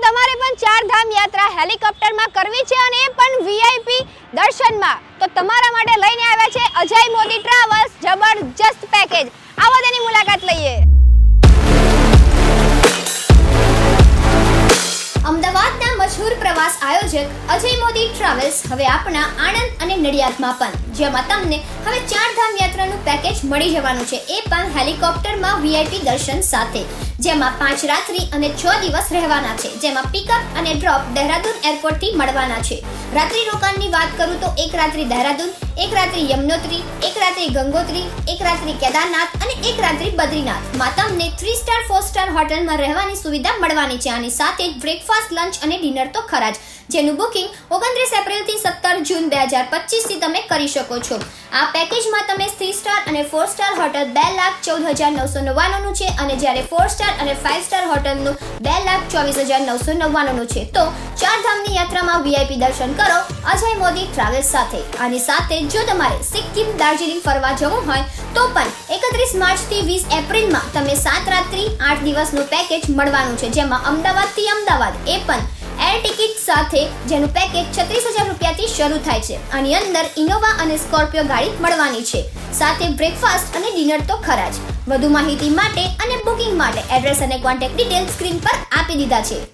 તમારે પણ ચારધામ યાત્રા હેલિકોપ્ટરમાં કરવી છે અને એ પણ વીઆઈપી દર્શનમાં, તો તમારા માટે લઈને આવ્યા છે અજય મોદી ટ્રાવેલ્સ જબરજસ્ત પેકેજ. આવો તેની મુલાકાત લઈએ. અમદાવાદના મશહૂર પ્રવાસ આયોજક અજય મોદી ટ્રાવેલ્સ હવે આપણા આણંદ અને નડિયાદમાં પણ, જેમાં તમને હવે ચારધામ યાત્રાનું પેકેજ મળી જવાનું છે, એ પણ હેલિકોપ્ટરમાં વીઆઈપી દર્શન સાથે, જેમાં 5 રાત્રિ અને 6 દિવસ રહેવાના છે, જેમાં પિકઅપ અને ડ્રોપ દહેરાદૂન એરપોર્ટથી મળવાના છે. રાત્રિ રોકાણની વાત કરું તો 1 રાત્રિ દહેરાદૂન, 1 રાત્રિ યમનોત્રી, 1 રાત્રિ ગંગોત્રી, 1 રાત્રિ કેદારનાથ અને 1 રાત્રિ બદ્રીનાથમાં તમને 3 સ્ટાર 4 સ્ટાર હોટલમાં રહેવાની સુવિધા મળવાની છે. આની સાથે જ બ્રેકફાસ્ટ, લંચ અને ડિનર તો ખરા જ, જેનું બુકિંગ 29 એપ્રિલથી 17 જૂન 2025થી તમે કરી શકો છો. આ પેકેજમાં તમે 3 સ્ટાર અને 4 સ્ટાર હોટલ 2,14,999નું છે અને જ્યારે 4 સ્ટાર અને 5 સ્ટાર હોટલનું 2,24,999નું છે. તો ચારધામની યાત્રામાં વીઆઈપી દર્શન કરો અજય મોદી ટ્રાવેલ્સ સાથે. આની સાથે જો તમારે સિક્કિમ, દાર્જિલિંગ ફરવા જવું હોય તો પણ 31 માર્ચથી 20 એપ્રિલમાં તમે 7 રાત્રિ 8 દિવસનું પેકેજ મળવાનું છે, જેમાં અમદાવાદથી અમદાવાદ એ પણ એર ટિકિટ સાથે, જેનું પેકેજ 36,000 રૂપિયાથી શરૂ થાય છે. આની અંદર ઇનોવા અને સ્કોર્પિયો ગાડી મળવાની છે, સાથે બ્રેકફાસ્ટ અને ડિનર તો ખરા જ. વધુ માહિતી માટે અને બુકિંગ માટે એડ્રેસ અને કોન્ટેક્ટ ડિટેલ સ્ક્રીન પર આપી દીધા છે.